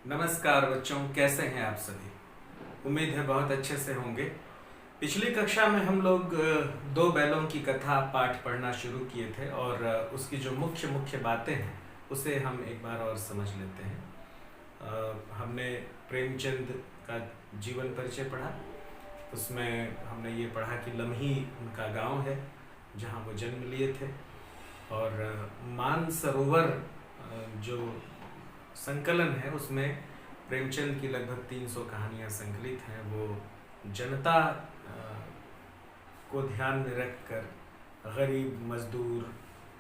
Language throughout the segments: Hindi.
नमस्कार बच्चों, कैसे हैं आप सभी। उम्मीद है बहुत अच्छे से होंगे। पिछली कक्षा में हम लोग दो बैलों की कथा पाठ पढ़ना शुरू किए थे और उसकी जो मुख्य मुख्य बातें हैं उसे हम एक बार और समझ लेते हैं। हमने प्रेमचंद का जीवन परिचय पढ़ा। उसमें हमने ये पढ़ा कि लम्ही उनका गांव है जहां वो जन्म लिए थे और मानसरोवर जो संकलन है उसमें प्रेमचंद की लगभग 300 कहानियां संकलित हैं। वो जनता को ध्यान में रखकर गरीब, मजदूर,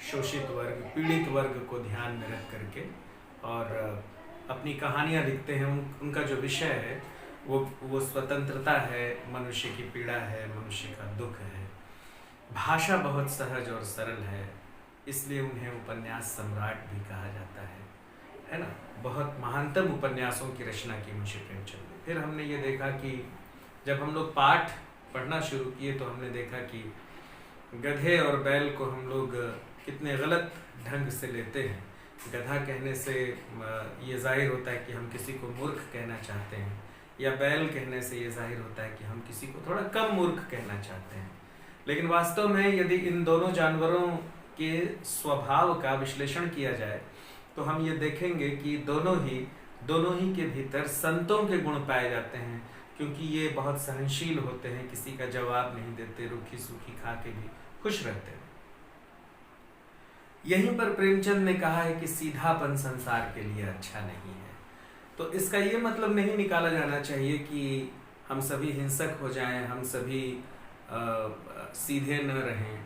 शोषित वर्ग, पीड़ित वर्ग को ध्यान में रख करके और अपनी कहानियां लिखते हैं। उनका जो विषय है वो स्वतंत्रता है, मनुष्य की पीड़ा है, मनुष्य का दुख है। भाषा बहुत सहज और सरल है, इसलिए उन्हें उपन्यास सम्राट भी कहा जाता है ना। बहुत महानतम उपन्यासों की रचना की मुंशी प्रेमचंद ने। फिर हमने ये देखा कि जब हम लोग पाठ पढ़ना शुरू किए तो हमने देखा कि गधे और बैल को हम लोग कितने गलत ढंग से लेते हैं। गधा कहने से ये जाहिर होता है कि हम किसी को मूर्ख कहना चाहते हैं, या बैल कहने से ये जाहिर होता है कि हम किसी को थोड़ा कम मूर्ख कहना चाहते हैं। लेकिन वास्तव में यदि इन दोनों जानवरों के स्वभाव का विश्लेषण किया जाए तो हम ये देखेंगे कि दोनों ही के भीतर संतों के गुण पाए जाते हैं, क्योंकि ये बहुत सहनशील होते हैं, किसी का जवाब नहीं देते, रूखी सूखी खा के भी खुश रहते हैं। यहीं पर प्रेमचंद ने कहा है कि सीधापन संसार के लिए अच्छा नहीं है। तो इसका ये मतलब नहीं निकाला जाना चाहिए कि हम सभी हिंसक हो जाएं, हम सभी सीधे न रहें।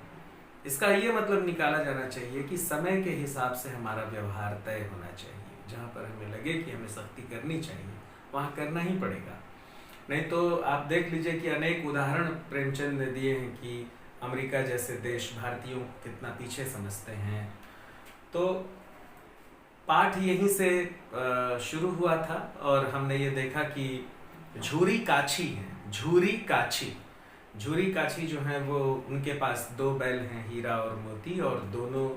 इसका ये मतलब निकाला जाना चाहिए कि समय के हिसाब से हमारा व्यवहार तय होना चाहिए। जहाँ पर हमें लगे कि हमें सख्ती करनी चाहिए वहाँ करना ही पड़ेगा। नहीं तो आप देख लीजिए कि अनेक उदाहरण प्रेमचंद ने दिए हैं कि अमेरिका जैसे देश भारतीयों को कितना पीछे समझते हैं। तो पाठ यहीं से शुरू हुआ था और हमने ये देखा कि झूरी काछी है। झूरी काछी जो है वो उनके पास दो बैल हैं, हीरा और मोती, और दोनों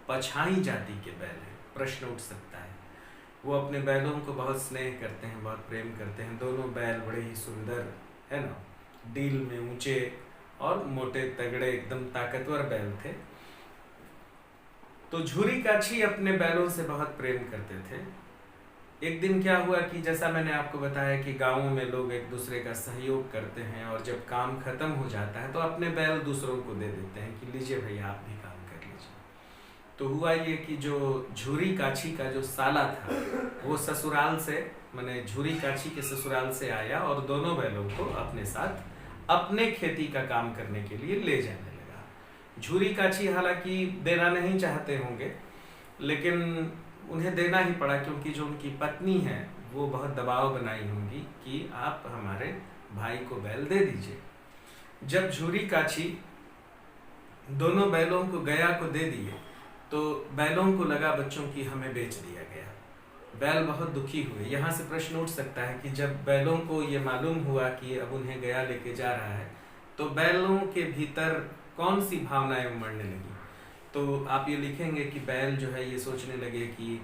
पछाई जाति के बैल हैं। प्रश्न उठ सकता है, वो अपने बैलों को बहुत स्नेह करते हैं, बहुत प्रेम करते हैं। दोनों बैल बड़े ही सुंदर है ना, डील में ऊंचे और मोटे तगड़े एकदम ताकतवर बैल थे। तो झूरी काछी अपने बैलों से बहुत प्रेम करते थे। एक दिन क्या हुआ कि जैसा मैंने आपको बताया कि गांवों में लोग एक दूसरे का सहयोग करते हैं और जब काम खत्म हो जाता है तो अपने बैल दूसरों को दे देते हैं कि लीजिए भैया आप भी काम कर लीजिए। तो हुआ ये कि जो झूरी काछी का जो साला था वो ससुराल से, माने झूरी काछी के ससुराल से आया और दोनों बैलों को अपने साथ अपने खेती का काम करने के लिए ले जाने लगा। झूरी काछी हालांकि देना नहीं चाहते होंगे, लेकिन उन्हें देना ही पड़ा, क्योंकि जो उनकी पत्नी है वो बहुत दबाव बनाई होंगी कि आप हमारे भाई को बैल दे दीजिए। जब झूरी काछी दोनों बैलों को गया को दे दिए तो बैलों को लगा बच्चों की हमें बेच दिया गया। बैल बहुत दुखी हुए। यहाँ से प्रश्न उठ सकता है कि जब बैलों को ये मालूम हुआ कि अब उन्हें गया लेके जा रहा है तो बैलों के भीतर कौन सी भावनाएं उमड़ने लगी। तो आप ये लिखेंगे कि बैल जो है ये सोचने लगे कि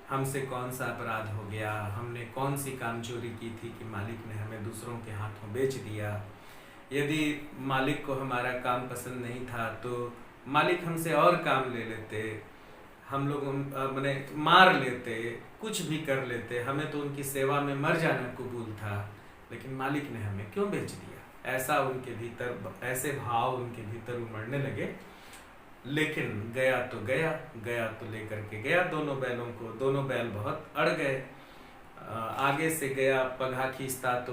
हमसे कौन सा अपराध हो गया, हमने कौन सी काम चोरी की थी कि मालिक ने हमें दूसरों के हाथों बेच दिया। यदि मालिक को हमारा काम पसंद नहीं था तो मालिक हमसे और काम ले लेते, हम लोग माने मार लेते, कुछ भी कर लेते, हमें तो उनकी सेवा में मर जाना कबूल था, लेकिन मालिक ने हमें क्यों बेच दिया। ऐसा उनके भीतर, ऐसे भाव उनके भीतर उमड़ने लगे। लेकिन गया तो लेकर के गया दोनों बैलों को। दोनों बैल बहुत अड़ गए। आगे से गया, पगहा खींचता तो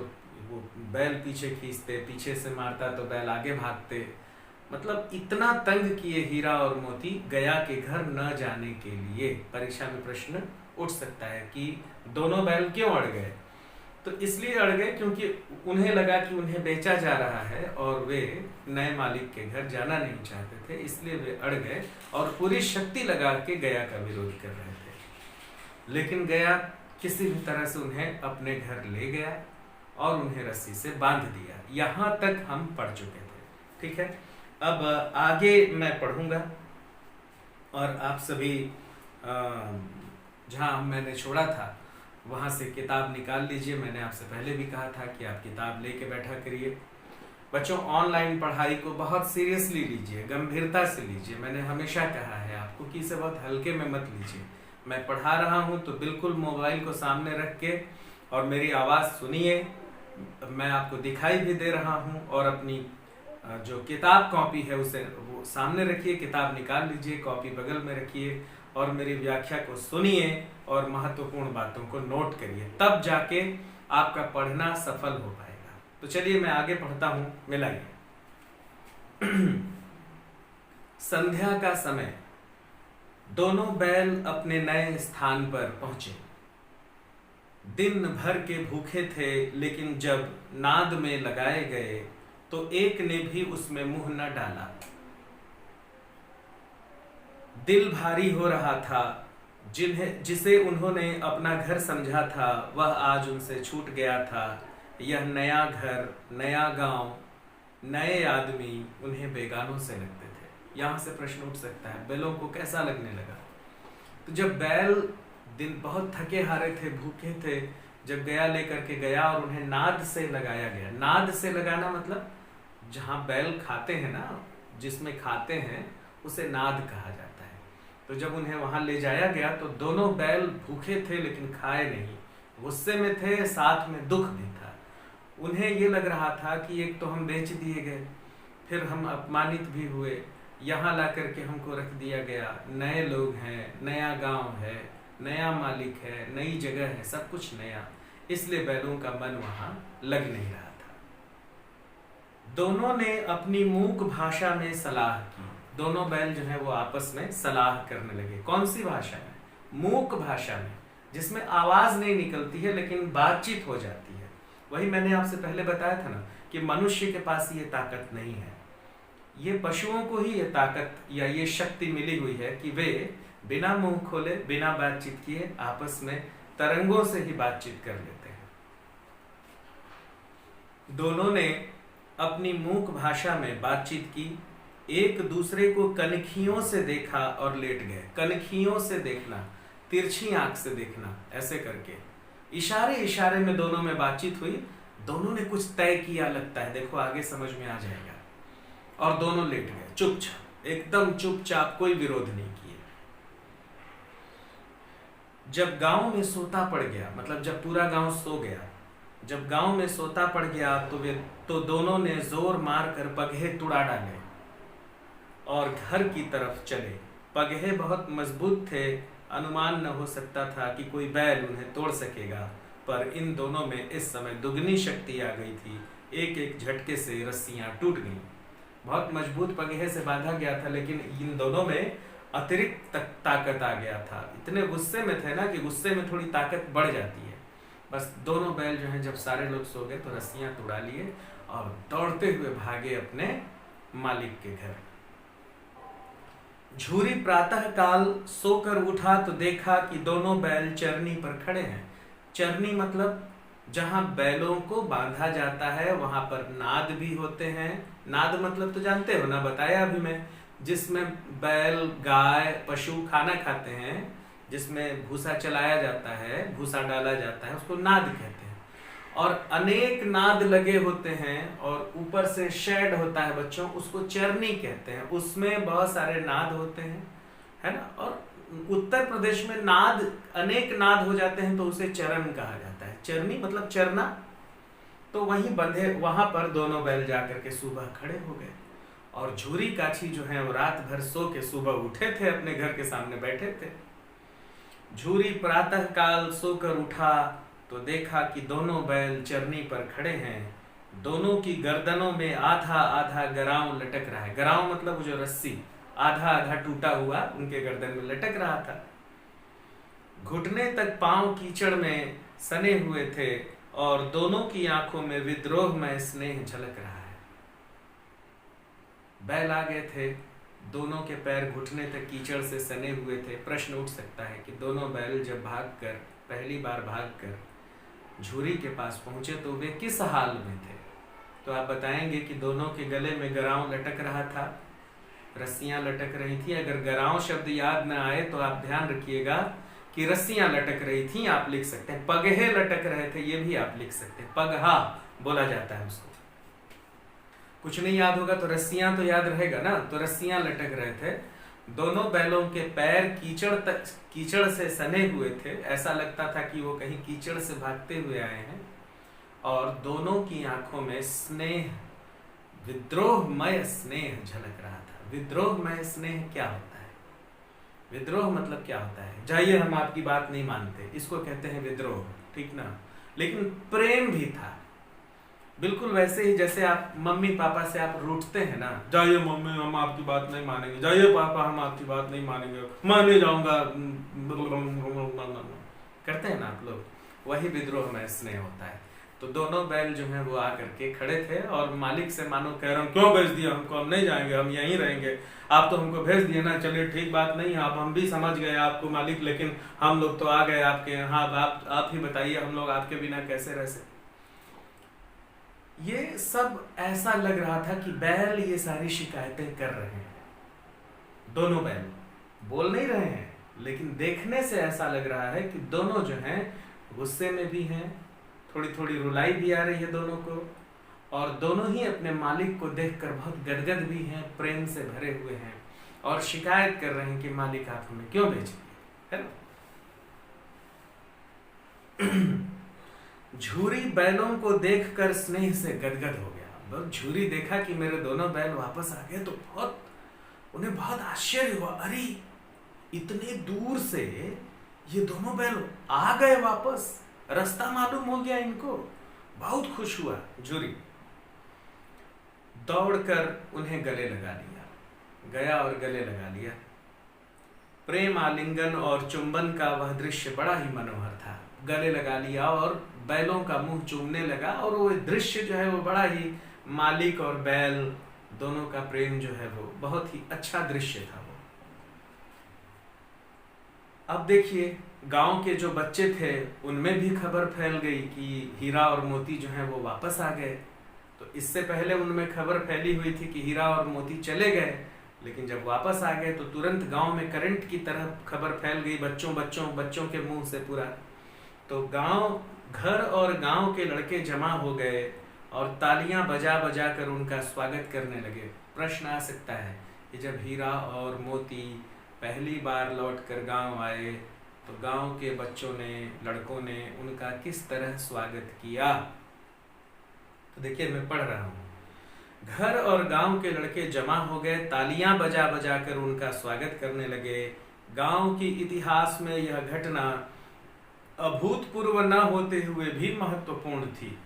वो बैल पीछे खींचते, पीछे से मारता तो बैल आगे भागते। मतलब इतना तंग किए हीरा और मोती गया के घर न जाने के लिए। परीक्षा में प्रश्न उठ सकता है कि दोनों बैल क्यों अड़ गए। तो इसलिए अड़ गए क्योंकि उन्हें लगा कि उन्हें बेचा जा रहा है और वे नए मालिक के घर जाना नहीं चाहते थे, इसलिए वे अड़ गए और पूरी शक्ति लगा के गया का विरोध कर रहे थे। लेकिन गया किसी भी तरह से उन्हें अपने घर ले गया और उन्हें रस्सी से बांध दिया। यहाँ तक हम पढ़ चुके थे, ठीक है। अब आगे मैं पढ़ूंगा और आप सभी जहाँ मैंने छोड़ा था वहाँ से किताब निकाल लीजिए। मैंने आपसे पहले भी कहा था कि आप किताब लेके बैठा करिए। बच्चों, ऑनलाइन पढ़ाई को बहुत सीरियसली लीजिए, गंभीरता से लीजिए। मैंने हमेशा कहा है आपको कि इसे बहुत हल्के में मत लीजिए। मैं पढ़ा रहा हूँ तो बिल्कुल मोबाइल को सामने रख के और मेरी आवाज़ सुनिए। मैं आपको दिखाई भी दे रहा हूँ, और अपनी जो किताब कॉपी है उसे वो सामने रखिए, किताब निकाल लीजिए, कॉपी बगल में रखिए और मेरी व्याख्या को सुनिए और महत्वपूर्ण बातों को नोट करिए, तब जाके आपका पढ़ना सफल हो पाएगा। तो चलिए मैं आगे पढ़ता हूँ, मिलाइए। संध्या का समय, दोनों बैल अपने नए स्थान पर पहुंचे। दिन भर के भूखे थे, लेकिन जब नाद में लगाए गए तो एक ने भी उसमें मुंह न डाला। दिल भारी हो रहा था। जिसे उन्होंने अपना घर समझा था वह आज उनसे छूट गया था। यह नया घर, नया गांव, नए आदमी उन्हें बेगानों से लगते थे। यहां से प्रश्न उठ सकता है, बैलों को कैसा लगने लगा? तो जब बैल दिन बहुत थके हारे थे, भूखे थे, जब गया लेकर के गया और उन्हें नाद से लगाया गया। नाद से लगाना मतलब जहां बैल खाते हैं ना, जिसमें खाते हैं उसे नाद कहा जाता है। तो जब उन्हें वहां ले जाया गया तो दोनों बैल भूखे थे लेकिन खाए नहीं, गुस्से में थे, साथ में दुख भी था। उन्हें ये लग रहा था कि एक तो हम बेच दिए गए, फिर हम अपमानित भी हुए, यहाँ ला करके हमको रख दिया गया। नए लोग हैं, नया गांव है, नया मालिक है, नई जगह है, सब कुछ नया, इसलिए बैलों का मन वहां लग नहीं रहा था। दोनों ने अपनी मूक भाषा में सलाह की। दोनों बैल जो है वो आपस में सलाह करने लगे। कौन सी भाषा में? मूक भाषा में, जिसमें आवाज नहीं निकलती है लेकिन बातचीत हो जाती है। वही मैंने आपसे पहले बताया था ना कि मनुष्य के पास ये ताकत नहीं है। ये पशुओं को ही ये ताकत या ये शक्ति मिली हुई है कि वे बिना मुंह खोले, बिना बातचीत किए आपस में तरंगों से ही बातचीत कर लेते हैं। दोनों ने अपनी मूक भाषा में बातचीत की, एक दूसरे को कनखियों से देखा और लेट गए। कनखियों से देखना, तिरछी आंख से देखना, ऐसे करके इशारे इशारे में दोनों में बातचीत हुई। दोनों ने कुछ तय किया लगता है, देखो आगे समझ में आ जाएगा। और दोनों लेट गए चुपचाप, एकदम चुपचाप, कोई विरोध नहीं किए। जब गांव में सोता पड़ गया, मतलब जब पूरा गांव सो गया, जब गांव में सोता पड़ गया तो दोनों ने जोर मार कर पगहे तुड़ा डाले और घर की तरफ चले। पगहे बहुत मजबूत थे, अनुमान न हो सकता था कि कोई बैल उन्हें तोड़ सकेगा, पर इन दोनों में इस समय दुगनी शक्ति आ गई थी। एक एक झटके से रस्सियां टूट गईं। बहुत मजबूत पगहे से बांधा गया था, लेकिन इन दोनों में अतिरिक्त ताकत आ गया था। इतने गुस्से में थे ना कि गुस्से में थोड़ी ताकत बढ़ जाती है। बस दोनों बैल जो हैं, जब सारे लोग सो गए तो रस्सियां तुड़ा लिए और दौड़ते हुए भागे अपने मालिक के घर। झूरी प्रातः काल सोकर उठा तो देखा कि दोनों बैल चरनी पर खड़े हैं। चरनी मतलब जहां बैलों को बांधा जाता है वहां पर नाद भी होते हैं। नाद मतलब तो जानते हो ना, बताया अभी मैं, जिसमें बैल, गाय, पशु खाना खाते हैं, जिसमें भूसा चलाया जाता है, भूसा डाला जाता है, उसको नाद कहते हैं। और अनेक नाद लगे होते हैं और ऊपर से शेड होता है बच्चों, उसको चरनी कहते हैं। उसमें बहुत सारे नाद होते हैं, है ना। और उत्तर प्रदेश में नाद, अनेक नाद हो जाते हैं तो उसे चरण कहा जाता है। चरनी मतलब चरना। तो वहीं बंधे, वहां पर दोनों बैल जाकर के सुबह खड़े हो गए। और झूरी काछी जो है वो रात भर सो के सुबह उठे थे, अपने घर के सामने बैठे थे। झूरी प्रातः काल सोकर उठा तो देखा कि दोनों बैल चरनी पर खड़े हैं। दोनों की गर्दनों में आधा आधा गराव लटक रहा है। गराव मतलब जो रस्सी, आधा आधा टूटा हुआ उनके गर्दन में लटक रहा था। घुटने तक पांव कीचड़ में सने हुए थे और दोनों की आंखों में विद्रोह में स्नेह झलक रहा है। बैल आ गए थे, दोनों के पैर घुटने तक कीचड़ से सने हुए थे। प्रश्न उठ सकता है कि दोनों बैल जब भागकर, पहली बार भागकर झूरी के पास पहुंचे तो वे किस हाल में थे? तो आप बताएंगे कि दोनों के गले में गराव लटक रहा था, रस्सियां लटक रही थी। अगर गराव शब्द याद न आए तो आप ध्यान रखिएगा कि रस्सियां लटक रही थी, आप लिख सकते हैं। पगहे लटक रहे थे, ये भी आप लिख सकते हैं। पगहा बोला जाता है उसको। कुछ नहीं याद होगा तो रस्सियां तो याद रहेगा ना। तो रस्सियां लटक रहे थे, दोनों बैलों के पैर कीचड़ से सने हुए थे, ऐसा लगता था कि वो कहीं कीचड़ से भागते हुए आए हैं। और दोनों की आंखों में स्नेह, विद्रोहमय स्नेह झलक रहा था। विद्रोहमय स्नेह क्या होता है? विद्रोह मतलब क्या होता है? जाइए, हम आपकी बात नहीं मानते, इसको कहते हैं विद्रोह, ठीक ना। लेकिन प्रेम भी था, बिल्कुल वैसे ही जैसे आप मम्मी पापा से आप रूठते हैं ना, जाइए मम्मी हम आपकी बात नहीं मानेंगे, जाइए पापा हम आपकी बात नहीं मानेंगे, मैं नहीं जाऊंगा, करते हैं ना आप लोग। वही विद्रोह में स्नेह होता है। तो दोनों बैल जो हैं वो आकर के खड़े थे और मालिक से मानो कह रहे हैं, क्यों भेज दिया हमको, हम नहीं जाएंगे, हम यहीं रहेंगे, आप तो हमको भेज दिए ना, चलिए ठीक बात नहीं है, आप हम भी समझ गए आपको मालिक, लेकिन हम लोग तो आ गए आपके यहाँ, आप ही बताइए हम लोग आपके बिना कैसे रह सकते। ये सब ऐसा लग रहा था कि बैल ये सारी शिकायतें कर रहे हैं। दोनों बैल बोल नहीं रहे हैं, लेकिन देखने से ऐसा लग रहा है कि दोनों जो हैं गुस्से में भी हैं, थोड़ी थोड़ी रुलाई भी आ रही है दोनों को, और दोनों ही अपने मालिक को देखकर बहुत गदगद भी हैं, प्रेम से भरे हुए हैं, और शिकायत कर रहे हैं कि मालिक आप हमें क्यों भेज दिए, है ना। झूरी बैलों को देखकर स्नेह से गदगद हो गया। बस झूरी देखा कि मेरे दोनों बैल वापस आ गए तो उन्हें बहुत आश्चर्य हुआ, अरे इतने दूर से ये दोनों बैल आ गए वापस, रास्ता मालूम हो गया इनको। बहुत खुश हुआ झूरी, दौड़कर उन्हें गले लगा लिया, गया और गले लगा लिया। प्रेम आलिंगन और चुंबन का वह दृश्य बड़ा ही मनोहर था। गले लगा लिया और बैलों का मुंह चूमने लगा, और वो दृश्य जो है वो बड़ा ही, मालिक और बैल दोनों का प्रेम जो है वो बहुत ही अच्छा दृश्य था वो। अब देखिए, गांव के जो बच्चे थे उनमें भी खबर फैल गई कि हीरा और मोती जो है वो वापस आ गए। तो इससे पहले उनमें खबर फैली हुई थी कि हीरा और मोती चले गए, लेकिन जब वापस आ गए तो तुरंत गांव में करंट की तरह खबर फैल गई, बच्चों के मुंह से पूरा। तो घर और गांव के लड़के जमा हो गए और तालियां बजा बजा कर उनका स्वागत करने लगे। प्रश्न आ सकता है कि जब हीरा और मोती पहली बार लौटकर गांव आए तो गांव के बच्चों ने, लड़कों ने उनका किस तरह स्वागत किया। तो देखिए, मैं पढ़ रहा हूं। घर और गांव के लड़के जमा हो गए, तालियां बजा बजा कर उनका स्वागत करने लगे। गांव की इतिहास में यह घटना अभूतपूर्व न होते हुए भी महत्वपूर्ण थी।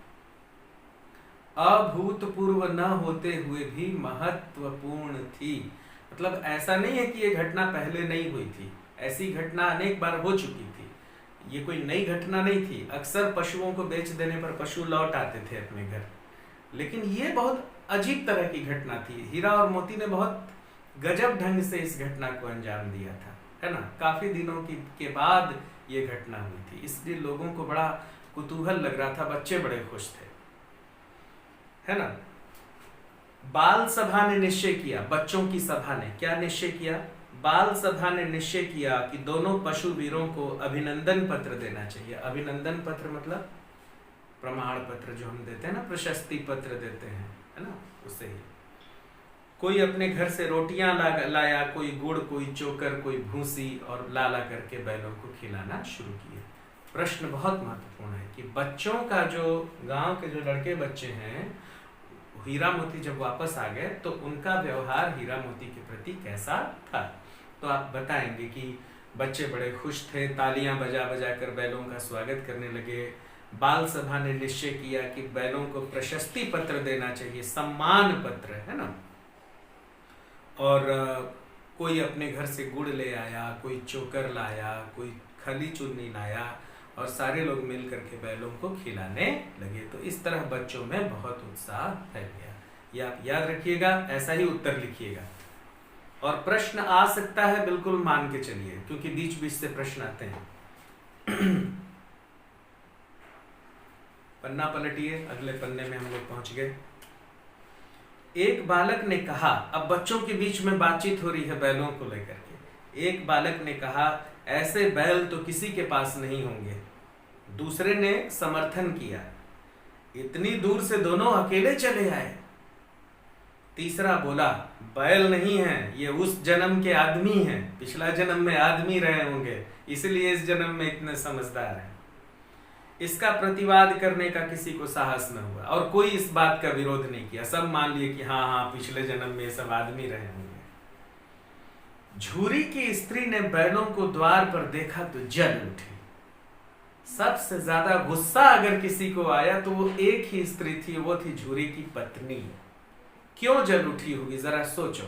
अभूतपूर्व न होते हुए भी महत्वपूर्ण थी। मतलब ऐसा नहीं है कि ये घटना पहले नहीं हुई थी, ऐसी घटना अनेक बार हो चुकी थी, ये कोई नई घटना नहीं थी। अक्सर पशुओं को बेच देने पर पशु लौट आते थे अपने घर, लेकिन ये बहुत अजीब तरह की घटना थी। हीरा और मोती ने बहुत गजब ढंग से इस घटना को अंजाम दिया था, है ना। काफी दिनों के बाद ये घटना हुई थी, इसलिए लोगों को बड़ा कुतूहल लग रहा था, बच्चे बड़े खुश थे, है ना। बाल सभा ने निश्चय किया, बच्चों की सभा ने क्या निश्चय किया? बाल सभा ने निश्चय किया कि दोनों पशु वीरों को अभिनंदन पत्र देना चाहिए। अभिनंदन पत्र मतलब प्रमाण पत्र जो हम देते हैं ना, प्रशस्ति पत्र देते हैं, है ना, उससे ही। कोई अपने घर से रोटियां लाया, कोई गुड़, कोई चोकर, कोई भूसी, और ला करके बैलों को खिलाना शुरू किया। प्रश्न बहुत महत्वपूर्ण है कि बच्चों का, जो गांव के जो लड़के बच्चे हैं, हीरा मोती जब वापस आ गए तो उनका व्यवहार हीरा मोती के प्रति कैसा था। तो आप बताएंगे कि बच्चे बड़े खुश थे, तालियां बजा बजा कर बैलों का स्वागत करने लगे। बाल सभा ने निश्चय किया कि बैलों को प्रशस्ति पत्र देना चाहिए, सम्मान पत्र, है ना। और कोई अपने घर से गुड़ ले आया, कोई चोकर लाया, कोई खली चुन्नी लाया, और सारे लोग मिल करके बैलों को खिलाने लगे। तो इस तरह बच्चों में बहुत उत्साह फैल गया। ये आप याद रखिएगा, ऐसा ही उत्तर लिखिएगा। और प्रश्न आ सकता है, बिल्कुल मान के चलिए, क्योंकि बीच बीच से प्रश्न आते हैं। पन्ना पलटिए, अगले पन्ने में हम लोग पहुंच गए। एक बालक ने कहा, अब बच्चों के बीच में बातचीत हो रही है बैलों को लेकर के। एक बालक ने कहा, ऐसे बैल तो किसी के पास नहीं होंगे। दूसरे ने समर्थन किया, इतनी दूर से दोनों अकेले चले आए। तीसरा बोला बैल नहीं है, ये उस जन्म के आदमी हैं, पिछला जन्म में आदमी रहे होंगे, इसलिए इस जन्म में इतने समझदार हैं। इसका प्रतिवाद करने का किसी को साहस न हुआ और कोई इस बात का विरोध नहीं किया। सब मान लिए कि हाँ हाँ पिछले जन्म में सब आदमी रहे होंगे। झूरी की स्त्री ने बैलों को द्वार पर देखा तो जल उठी। सबसे ज्यादा गुस्सा अगर किसी को आया तो वो एक ही स्त्री थी, वो थी झूरी की पत्नी। क्यों जल उठी होगी जरा सोचो।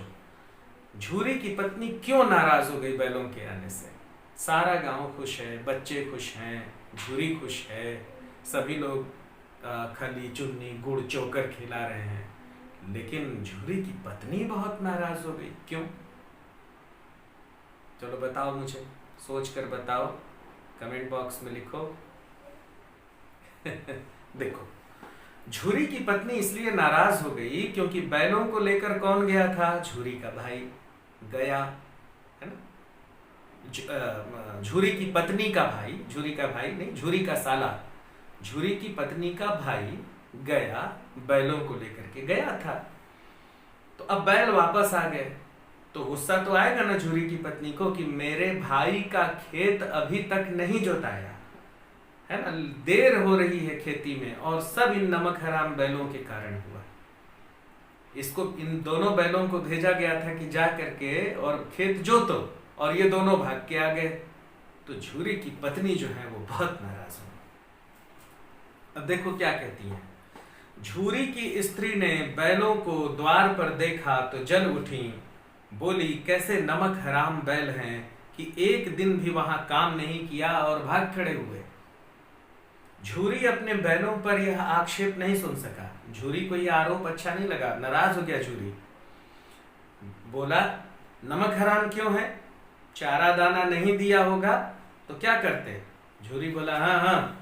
झूरी की पत्नी क्यों नाराज हो गई बैलों के आने से? सारा गांव खुश है, बच्चे खुश हैं, झूरी खुश है, सभी लोग खली चुन्नी गुड़ चोकर खिला रहे हैं, लेकिन झूरी की पत्नी बहुत नाराज हो गई। क्यों? चलो बताओ, मुझे सोच कर बताओ, कमेंट बॉक्स में लिखो। देखो, झूरी की पत्नी इसलिए नाराज हो गई क्योंकि बैलों को लेकर कौन गया था? झूरी का भाई गया, है ना। झूरी की पत्नी का भाई, झूरी का भाई नहीं, झूरी का साला, झूरी की पत्नी का भाई गया, बैलों को लेकर के गया था। तो अब बैल वापस आ गए तो गुस्सा तो आएगा ना झूरी की पत्नी को कि मेरे भाई का खेत अभी तक नहीं जोताया, है ना, देर हो रही है खेती में, और सब इन नमक हराम बैलों के कारण हुआ। इसको, इन दोनों बैलों को भेजा गया था कि जा करके और खेत जोतो, और ये दोनों भाग के आ गए। तो झूरी की पत्नी जो है वो बहुत नाराज हुई। अब देखो क्या कहती है। झूरी की स्त्री ने बैलों को द्वार पर देखा तो जल उठी, बोली कैसे नमक हराम बैल हैं कि एक दिन भी वहां काम नहीं किया और भाग खड़े हुए। झूरी अपने बैलों पर यह आक्षेप नहीं सुन सका। झूरी को यह आरोप अच्छा नहीं लगा, नाराज हो गया झूरी। बोला नमक हराम क्यों है? चारा दाना नहीं दिया होगा तो क्या करते? झूरी बोला हाँ हाँ,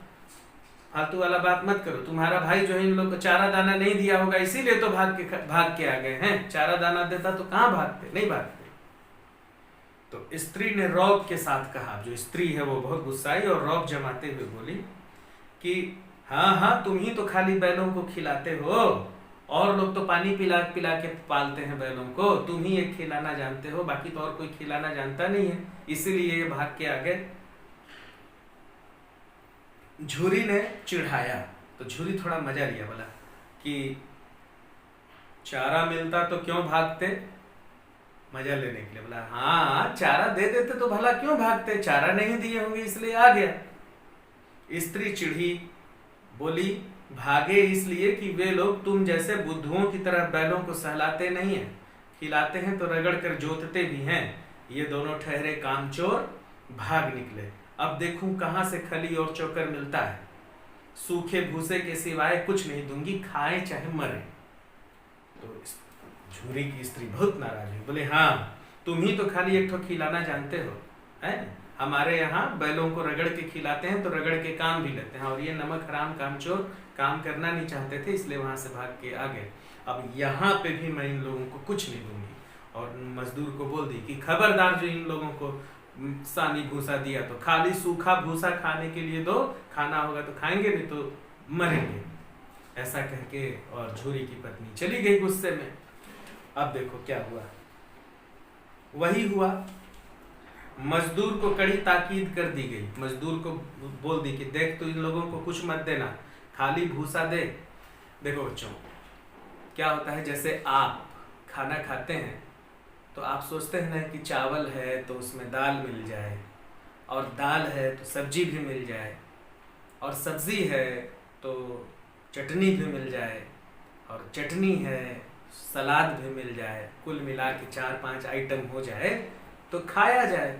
फालतू वाला बात मत करो, तुम्हारा भाई जो है इन लोग को चारा दाना नहीं दिया होगा इसीलिए तो भाग के आ गए हैं। चारा दाना देता तो कहां भागते? नहीं भागते। तो स्त्री ने रौब के साथ कहा, जो स्त्री है वो बहुत गुस्साई और रौब जमाते हुए बोली कि हाँ हाँ, तुम ही तो खाली बैलों को खिलाते हो, और लोग तो पानी पिला पिला के पालते हैं बैलों को, तुम ही एक खिलाना जानते हो, बाकी तो और कोई खिलाना जानता नहीं है, इसीलिए ये भाग के आ गए। झूरी ने चिढ़ाया तो झूरी थोड़ा मजा लिया, बोला कि चारा मिलता तो क्यों भागते? मजा लेने के लिए बोला हाँ, चारा दे देते तो भला क्यों भागते? चारा नहीं दिए होंगे इसलिए आ गया। स्त्री चिढ़ी, बोली भागे इसलिए कि वे लोग तुम जैसे बुद्धुओं की तरह बैलों को सहलाते नहीं हैं, खिलाते हैं तो रगड़ कर जोतते भी हैं। ये दोनों ठहरे कामचोर, भाग निकले। अब देखूं कहां से खली और चोकर मिलता है, सूखे भूसे के सिवाय कुछ नहीं दूंगी, खाए चाहे मरे। तो झूरी की स्त्री बहुत नाराज हुई, बोले हाँ, तुम ही तो खाली एक ठो खिलाना जानते हो, है? हमारे यहाँ बैलों को रगड़ के खिलाते हैं तो रगड़ के काम भी लेते हैं, और ये नमक हराम कामचोर काम करना नहीं चाहते थे इसलिए वहां से भाग के आ गए। अब यहाँ पे भी मैं इन लोगों को कुछ नहीं दूंगी। और मजदूर को बोल दी कि खबरदार जो इन लोगों को सानी भूसा दिया तो खाली सूखा भूसा खाने के लिए दो, खाना होगा तो खाएंगे नहीं तो मरेंगे। ऐसा कह के और झूरी की पत्नी चली गई गुस्से में। अब देखो क्या हुआ। वही हुआ, मजदूर को कड़ी ताकीद कर दी गई। मजदूर को बोल दी कि देख तो इन लोगों को कुछ मत देना, खाली भूसा दे। देखो बच्चों, क्या होता है, जैसे आप खाना खाते हैं तो आप सोचते हैं ना कि चावल है तो उसमें दाल मिल जाए, और दाल है तो सब्जी भी मिल जाए, और सब्जी है तो चटनी भी मिल जाए, और चटनी है सलाद भी मिल जाए, कुल मिला के 4-5 आइटम हो जाए तो खाया जाए।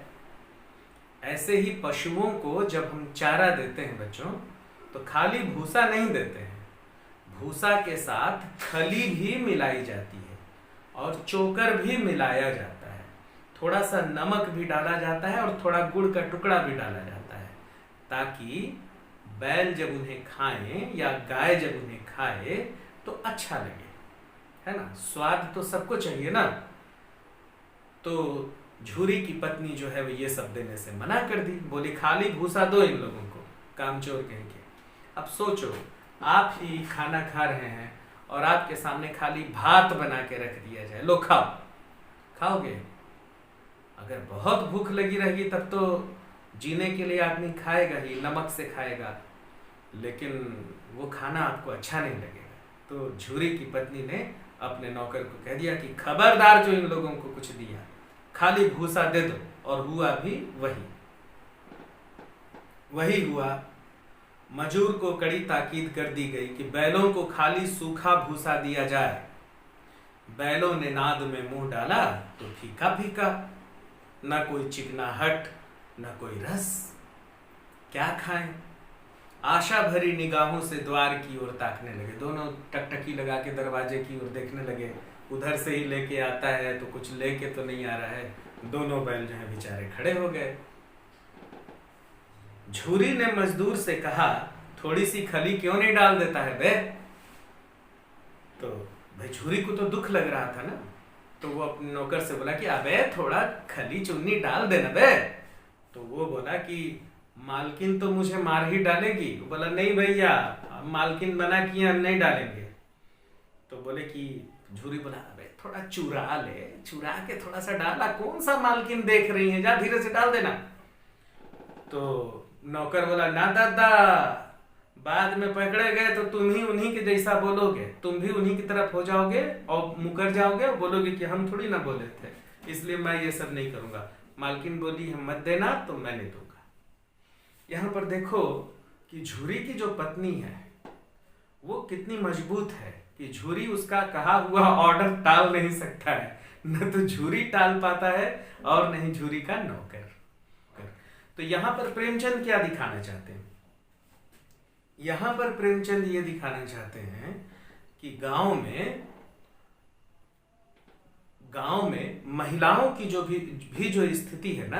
ऐसे ही पशुओं को जब हम चारा देते हैं बच्चों, तो खाली भूसा नहीं देते हैं, भूसा के साथ खली भी मिलाई जाती है और चोकर भी मिलाया जाता है, थोड़ा सा नमक भी डाला जाता है और थोड़ा गुड़ का टुकड़ा भी डाला जाता है, ताकि बैल जब उन्हें खाएं या गाय जब उन्हें खाए तो अच्छा लगे, है ना। स्वाद तो सबको चाहिए ना। तो झूरी की पत्नी जो है वो ये सब देने से मना कर दी, बोली खाली भूसा दो इन लोगों को, कामचोर कहेंगे। अब सोचो, आप ही खाना खा रहे हैं और आपके सामने खाली भात बना के रख दिया जाए, लो खाओ, खाओगे? अगर बहुत भूख लगी रहेगी तब तो जीने के लिए आदमी खाएगा ही, नमक से खाएगा, लेकिन वो खाना आपको अच्छा नहीं लगेगा। तो झूरी की पत्नी ने अपने नौकर को कह दिया कि खबरदार जो इन लोगों को कुछ दिया, खाली भूसा दे दो। और हुआ भी वही हुआ। मजूर को कड़ी ताकीद कर दी गई कि बैलों को खाली सूखा भूसा दिया जाए। बैलों ने नाद में मुंह डाला तो फीका फीका, न कोई चिकनाहट न कोई रस, क्या खाएं? आशा भरी निगाहों से द्वार की ओर ताकने लगे, दोनों टकटकी लगा के दरवाजे की ओर देखने लगे। उधर से ही लेके आता है तो कुछ लेके तो नहीं आ रहा है। दोनों बैल जो है बेचारे खड़े हो गए। झूरी ने मजदूर से कहा, थोड़ी सी खली क्यों नहीं डाल देता है बे? तो भाई झूरी को तो दुख लग रहा था ना, तो वो अपने नौकर से बोला कि अबे थोड़ा खली चुन्नी डाल देना बे। तो वो बोला कि मालकिन तो मुझे मार ही डालेगी। वो बोला नहीं भैया, मालकिन मना किया, हम नहीं डालेंगे। तो बोले कि झूरी बोला अबे थोड़ा चुरा ले, चुरा के थोड़ा सा डाला, कौन सा मालकिन देख रही है, जा धीरे से डाल देना। तो नौकर बोला ना दादा, बाद में पकड़े गए तो तुम ही उन्हीं के जैसा बोलोगे, तुम भी उन्हीं की तरफ हो जाओगे और मुकर जाओगे और बोलोगे कि हम थोड़ी ना बोले थे, इसलिए मैं ये सब नहीं करूंगा। मालकिन बोली हम मत देना तो मैं नहीं दूंगा। यहाँ पर देखो कि झूरी की जो पत्नी है वो कितनी मजबूत है कि झूरी उसका कहा हुआ ऑर्डर टाल नहीं सकता है, न तो झूरी टाल पाता है और नहीं झूरी का नौकर। तो यहां पर प्रेमचंद क्या दिखाना चाहते हैं? यहां पर प्रेमचंद ये दिखाना चाहते हैं कि गांव में महिलाओं की जो भी जो स्थिति है ना,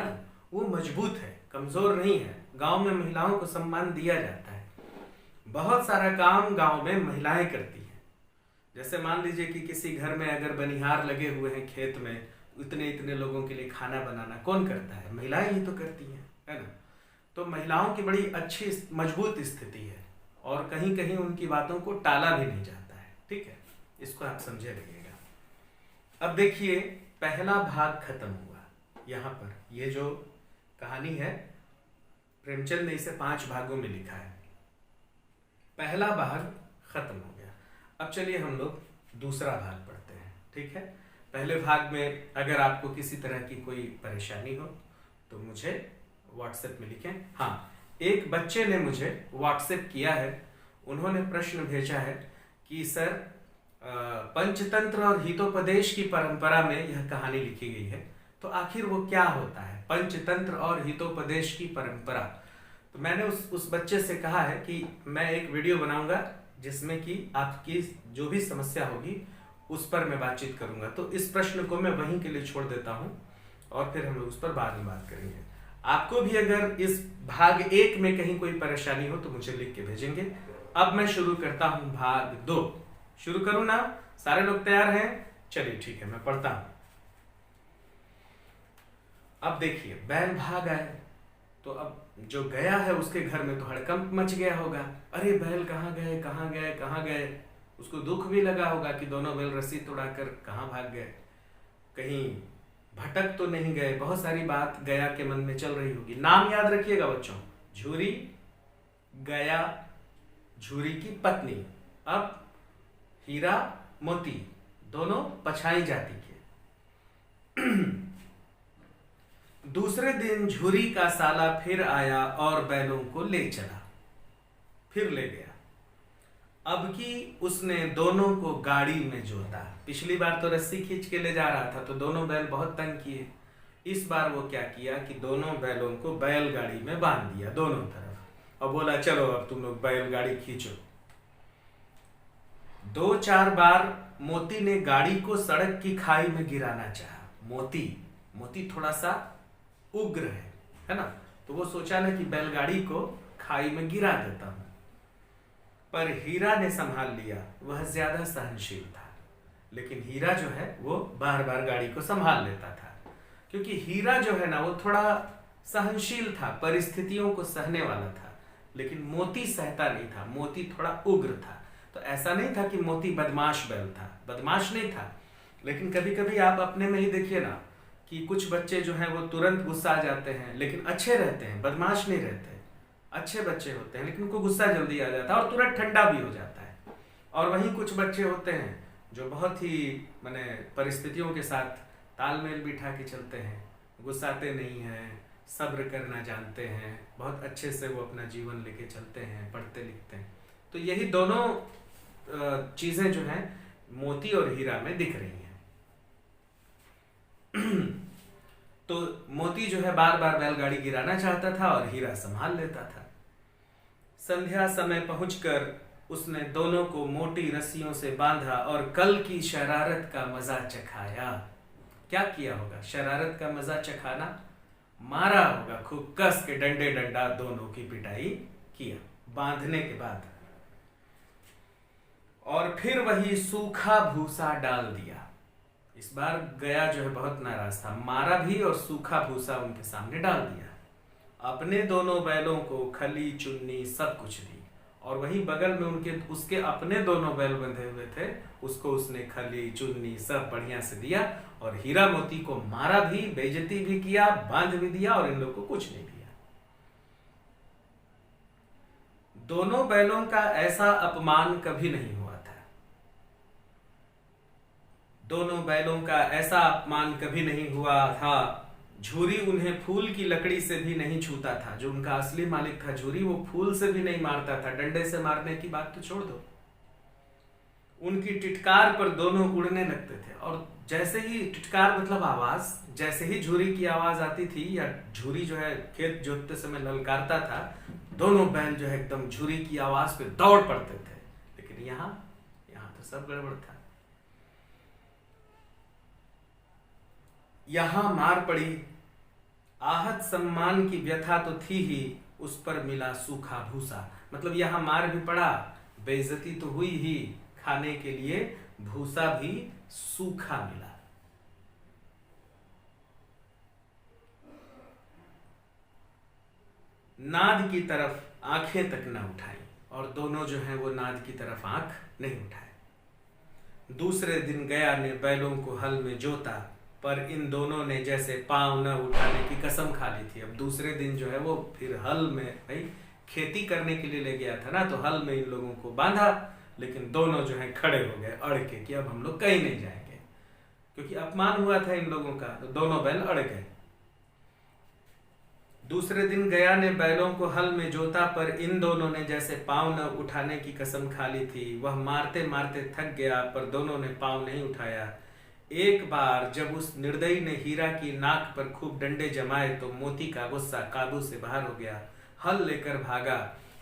वो मजबूत है, कमजोर नहीं है। गांव में महिलाओं को सम्मान दिया जाता है। बहुत सारा काम गांव में महिलाएं करती हैं। जैसे मान लीजिए कि किसी घर में अगर बनिहार लगे हुए हैं खेत में, इतने इतने लोगों के लिए खाना बनाना कौन करता है? महिलाएं ही तो करती हैं, है ना? तो महिलाओं की बड़ी अच्छी मजबूत स्थिति है और कहीं कहीं उनकी बातों को टाला भी नहीं जाता है। ठीक है, इसको आप समझे रहिएगा। अब देखिए, पहला भाग खत्म हुआ। यहाँ पर ये जो कहानी है प्रेमचंद ने इसे 5 भागों में लिखा है। पहला भाग खत्म हो गया। अब चलिए हम लोग दूसरा भाग पढ़ते हैं। ठीक है, पहले भाग में अगर आपको किसी तरह की कोई परेशानी हो तो मुझे व्हाट्सएप में लिखें। हाँ, एक बच्चे ने मुझे व्हाट्सएप किया है, उन्होंने प्रश्न भेजा है कि सर पंचतंत्र और हितोपदेश की परंपरा में यह कहानी लिखी गई है, तो आखिर वो क्या होता है पंचतंत्र और हितोपदेश की परंपरा? तो मैंने उस बच्चे से कहा है कि मैं एक वीडियो बनाऊंगा जिसमें कि आपकी जो भी समस्या होगी उस पर मैं बातचीत करूंगा। तो इस प्रश्न को मैं वहीं के लिए छोड़ देता हूं और फिर हम लोग उस पर बाद में बात करेंगे। आपको भी अगर इस भाग 1 में कहीं कोई परेशानी हो तो मुझे लिख के भेजेंगे। अब मैं शुरू करता हूं भाग 2। शुरू करूं ना? सारे लोग तैयार हैं? चलिए ठीक है, मैं पढ़ता हूं। अब देखिए, बैल भाग आए तो अब जो गया है उसके घर में तो हड़कंप मच गया होगा। अरे बैल कहाँ गए, कहाँ गए, कहाँ गए? उसको दुख भी लगा होगा कि दोनों बैल रस्सी तोड़ाकर कहाँ भाग गए, कहीं भटक तो नहीं गए। बहुत सारी बात गया के मन में चल रही होगी। नाम याद रखिएगा बच्चों, झूरी, गया, झूरी की पत्नी। अब हीरा, मोती दोनों पछाई जाति के। दूसरे दिन झूरी का साला फिर आया और बैलों को ले चला, फिर ले गया। अब की उसने दोनों को गाड़ी में जोता। पिछली बार तो रस्सी खींच के ले जा रहा था तो दोनों बैल बहुत तंग किए। इस बार वो क्या किया कि दोनों बैलों को बैलगाड़ी में बांध दिया दोनों तरफ और बोला चलो अब तुम लोग बैलगाड़ी खींचो। 2-4 बार मोती ने गाड़ी को सड़क की खाई में गिराना चाहा। मोती थोड़ा सा उग्र है ना? तो वो सोचा ना कि बैलगाड़ी को खाई में गिरा देता हूं, पर हीरा ने संभाल लिया। वह ज्यादा सहनशील था, लेकिन हीरा जो है वो बार बार गाड़ी को संभाल लेता था क्योंकि हीरा जो है ना वो थोड़ा सहनशील था, परिस्थितियों को सहने वाला था, लेकिन मोती सहता नहीं था, मोती थोड़ा उग्र था। तो ऐसा नहीं था कि मोती बदमाश बैल था, बदमाश नहीं था, लेकिन कभी कभी आप अपने में ही देखिए ना कि कुछ बच्चे जो हैं वो तुरंत गुस्सा आ जाते हैं, लेकिन अच्छे रहते हैं, बदमाश नहीं रहते, अच्छे बच्चे होते हैं, लेकिन उनको गुस्सा जल्दी आ जाता है और तुरंत ठंडा भी हो जाता है। और वहीं कुछ बच्चे होते हैं जो बहुत ही माने परिस्थितियों के साथ तालमेल बिठा के चलते हैं, गुस्साते नहीं हैं, सब्र करना जानते हैं, बहुत अच्छे से वो अपना जीवन लेके चलते हैं, पढ़ते लिखते हैं। तो यही दोनों चीजें जो हैं मोती और हीरा में दिख रही हैं। तो मोती जो है बार बार बैलगाड़ी गिराना चाहता था और हीरा संभाल लेता था। संध्या समय पहुंचकर उसने दोनों को मोटी रस्सियों से बांधा और कल की शरारत का मजा चखाया। क्या किया होगा? शरारत का मजा चखाना, मारा होगा खूब कस के, डंडे डंडा दोनों की पिटाई किया बांधने के बाद। और फिर वही सूखा भूसा डाल दिया। इस बार गया जो है बहुत नाराज था, मारा भी और सूखा भूसा उनके सामने डाल दिया। अपने दोनों बैलों को खली चुन्नी सब कुछ दी, और वहीं बगल में उसके अपने दोनों बैल बंधे हुए थे, उसको उसने खली चुन्नी सब बढ़िया से दिया। और हीरा मोती को मारा भी, बेइज्जती भी किया, बांध भी दिया, और इन लोगों को कुछ नहीं दिया। दोनों बैलों का ऐसा अपमान कभी नहीं हुआ था। दोनों बैलों का ऐसा अपमान कभी नहीं हुआ था। झूरी उन्हें फूल की लकड़ी से भी नहीं छूता था। जो उनका असली मालिक था झूरी, वो फूल से भी नहीं मारता था। डंडे से मारने की बात तो छोड़ दो, उनकी टिटकार पर दोनों उड़ने लगते थे। और जैसे ही टिटकार मतलब आवाज, जैसे ही झूरी की आवाज आती थी या झूरी जो है खेत जोतते समय ललकारता था, दोनों बैल जो है एकदम झूरी की आवाज पे दौड़ पड़ते थे। लेकिन यहाँ तो सब गड़बड़ था। यहां मार पड़ी, आहत सम्मान की व्यथा तो थी ही, उस पर मिला सूखा भूसा। मतलब यहां मार भी पड़ा, बेइज्जती तो हुई ही, खाने के लिए भूसा भी सूखा मिला। नाद की तरफ आंखें तक न उठाई, और दोनों जो हैं वो नाद की तरफ आंख नहीं उठाए। दूसरे दिन गया ने बैलों को हल में जोता, पर इन दोनों ने जैसे पांव न उठाने की कसम खा ली थी। अब दूसरे दिन जो है वो फिर हल में, भाई खेती करने के लिए ले गया था ना, तो हल में इन लोगों को बांधा, लेकिन दोनों जो है खड़े हो गए अड़ के कि अब हम लोग कहीं नहीं जाएंगे, क्योंकि अपमान हुआ था इन लोगों का। तो दोनों बैल अड़ गए। दूसरे दिन गया ने बैलों को हल में जोता, पर इन दोनों ने जैसे पांव न उठाने की कसम खा ली थी। वह मारते मारते थक गया, पर दोनों ने पांव नहीं उठाया। एक बार जब उस निर्दयी ने हीरा की नाक पर खूब डंडे जमाए, तो मोती का गुस्सा काबू से बाहर हो गया। हल लेकर भागा।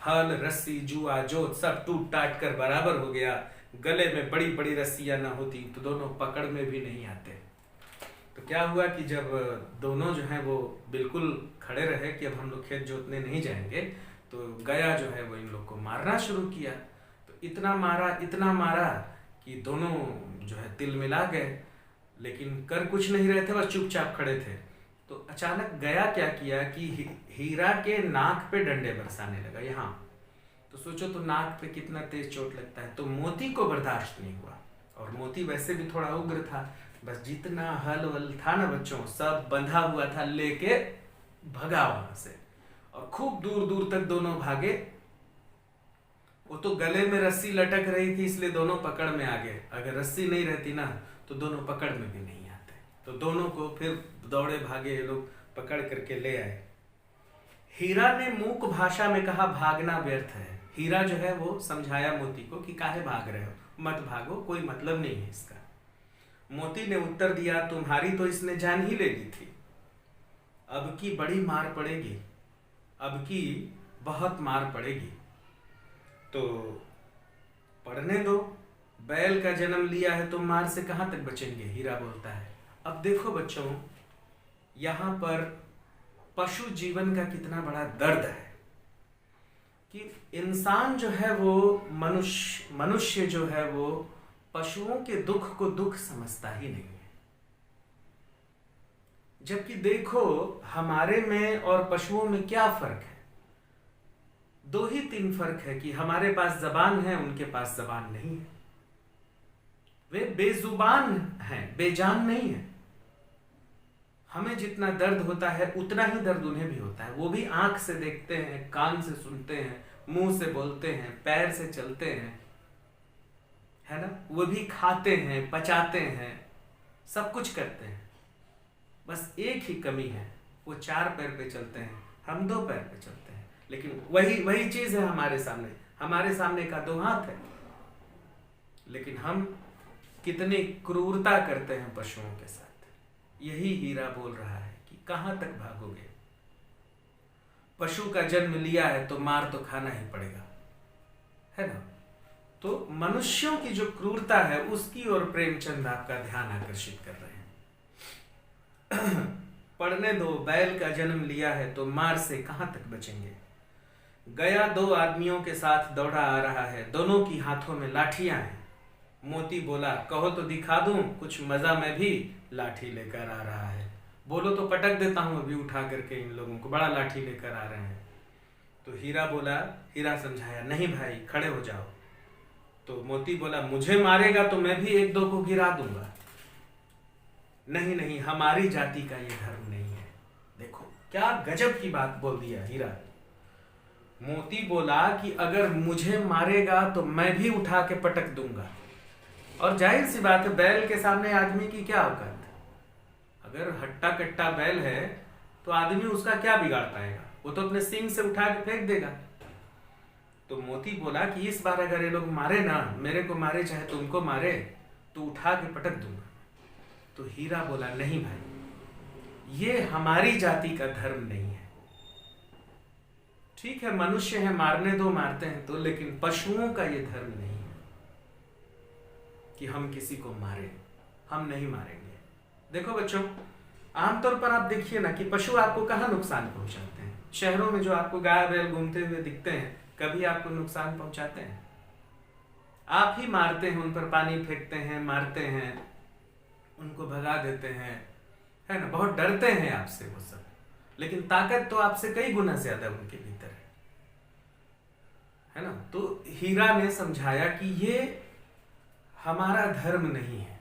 हल, रस्सी, जुआ, जोत सब टूट टाट कर बराबर हो गया। गले में बड़ी बड़ी रस्सियां न होती तो दोनों पकड़ में भी नहीं आते। तो क्या हुआ कि जब दोनों जो है वो बिल्कुल खड़े रहे कि अब हम लोग खेत जोतने नहीं जाएंगे, तो गया जो है वो इन लोग को मारना शुरू किया। तो इतना मारा कि दोनों जो है तिल मिला गए, लेकिन कर कुछ नहीं रहे थे, बस चुपचाप खड़े थे। तो अचानक गया क्या किया कि हीरा के नाक पे डंडे बरसाने लगा। यहाँ तो सोचो तो नाक पे कितना तेज चोट लगता है। तो मोती को बर्दाश्त नहीं हुआ, और मोती वैसे भी थोड़ा उग्र था। बस जितना हल वल था ना बच्चों, सब बंधा हुआ था, लेके भगा वहां से, और खूब दूर दूर तक दोनों भागे। वो तो गले में रस्सी लटक रही थी, इसलिए दोनों पकड़ में आ गए। अगर रस्सी नहीं रहती ना तो दोनों पकड़ में भी नहीं आते। तो दोनों को फिर दौड़े भागे ये लोग, पकड़ करके ले आए। हीरा ने मूक भाषा में कहा, भागना व्यर्थ है। हीरा जो है वो समझाया मोती को कि काहे भाग रहे हो, मत भागो, कोई मतलब नहीं है इसका। मोती ने उत्तर दिया, तुम्हारी तो इसने जान ही ले ली थी, अब की बड़ी मार पड़ेगी, अब की बहुत मार पड़ेगी, तो पढ़ने दो। बैल का जन्म लिया है तो मार से कहां तक बचेंगे, हीरा बोलता है। अब देखो बच्चों, यहां पर पशु जीवन का कितना बड़ा दर्द है कि इंसान जो है वो मनुष्य जो है वो पशुओं के दुख को दुख समझता ही नहीं है। जबकि देखो हमारे में और पशुओं में क्या फर्क है। 2 ही 3 फर्क है कि हमारे पास जबान है, उनके पास जबान नहीं है। वे बेजुबान हैं, बेजान नहीं है। हमें जितना दर्द होता है उतना ही दर्द उन्हें भी होता है। वो भी आंख से देखते हैं, कान से सुनते हैं, मुंह से बोलते हैं, पैर से चलते हैं, है ना। वो भी खाते हैं, पचाते हैं, सब कुछ करते हैं। बस एक ही कमी है, वो 4 पैर पे चलते हैं, हम 2 पैर पे चलते हैं। लेकिन वही चीज है हमारे सामने का 2 हाथ है। लेकिन हम कितनी क्रूरता करते हैं पशुओं के साथ। यही हीरा बोल रहा है कि कहां तक भागोगे। पशु का जन्म लिया है तो मार तो खाना ही पड़ेगा, है ना। तो मनुष्यों की जो क्रूरता है उसकी ओर प्रेमचंद आपका ध्यान आकर्षित कर रहे हैं। पढ़ने दो, बैल का जन्म लिया है तो मार से कहां तक बचेंगे। गया 2 आदमियों के साथ दौड़ा आ रहा है, दोनों की हाथों में लाठियां हैं। मोती बोला, कहो तो दिखा दूं कुछ मजा, मैं भी लाठी लेकर आ रहा है। बोलो तो पटक देता हूं अभी उठा करके इन लोगों को, बड़ा लाठी लेकर आ रहे हैं। तो हीरा समझाया, नहीं भाई खड़े हो जाओ। तो मोती बोला, मुझे मारेगा तो मैं भी 1-2 को गिरा दूंगा। नहीं, हमारी जाति का ये धर्म नहीं है। देखो क्या गजब की बात बोल दिया हीरा। मोती बोला कि अगर मुझे मारेगा तो मैं भी उठा के पटक दूंगा। और जाहिर सी बात है, बैल के सामने आदमी की क्या औकात। अगर हट्टा कट्टा बैल है तो आदमी उसका क्या बिगाड़ पाएगा, वो तो अपने सींग से उठा के फेंक देगा। तो मोती बोला कि इस बार अगर ये लोग मारे ना, मेरे को मारे चाहे तुमको मारे, तो उठा के पटक दूंगा। तो हीरा बोला, नहीं भाई ये हमारी जाति का धर्म नहीं है। ठीक है मनुष्य है, मारने दो, मारते हैं तो, लेकिन पशुओं का ये धर्म नहीं है कि हम किसी को मारें। हम नहीं मारेंगे। देखो बच्चों, आमतौर पर आप देखिए ना कि पशु आपको कहाँ नुकसान पहुंचाते हैं। शहरों में जो आपको गाय बैल घूमते हुए दिखते हैं, कभी आपको नुकसान पहुंचाते हैं? आप ही मारते हैं, उन पर पानी फेंकते हैं, मारते हैं, उनको भगा देते हैं, है ना। बहुत डरते हैं आपसे वो सब, लेकिन ताकत तो आपसे कई गुना ज्यादा उनके भीतर है ना। तो हीरा ने समझाया कि ये हमारा धर्म नहीं है,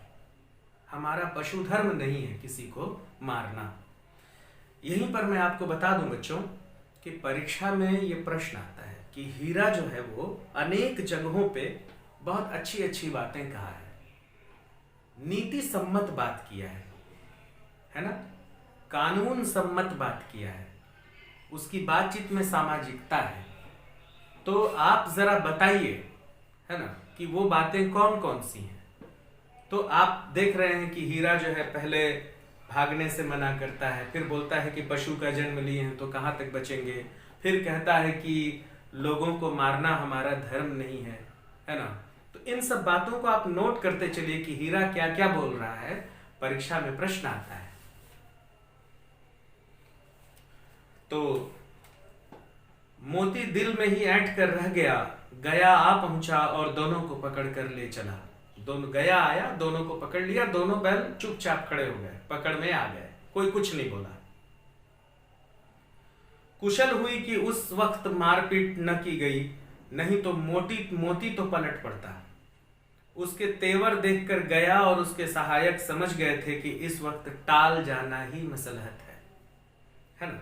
हमारा पशु धर्म नहीं है किसी को मारना। यहीं पर मैं आपको बता दूं बच्चों कि परीक्षा में ये प्रश्न आता है कि हीरा जो है वो अनेक जगहों पे बहुत अच्छी अच्छी बातें कहा है, नीति सम्मत बात किया है ना, कानून सम्मत बात किया है, उसकी बातचीत में सामाजिकता है। तो आप जरा बताइए, है ना, कि वो बातें कौन कौन सी हैं। तो आप देख रहे हैं कि हीरा जो है पहले भागने से मना करता है, फिर बोलता है कि पशु का जन्म लिए हैं तो कहां तक बचेंगे, फिर कहता है कि लोगों को मारना हमारा धर्म नहीं है ना। तो इन सब बातों को आप नोट करते चलिए कि हीरा क्या क्या बोल रहा है, परीक्षा में प्रश्न आता है। तो मोती दिल में ही ऐंठ कर रह गया, गया आ पहुंचा और दोनों को पकड़ कर ले चला। दोनों गया आया, दोनों को पकड़ लिया, दोनों बैल चुपचाप खड़े हो गए, पकड़ में आ गए, कोई कुछ नहीं बोला। कुशल हुई कि उस वक्त मारपीट न की गई, नहीं तो मोती तो पलट पड़ता। उसके तेवर देखकर गया और उसके सहायक समझ गए थे कि इस वक्त टाल जाना ही मसलहत है ना।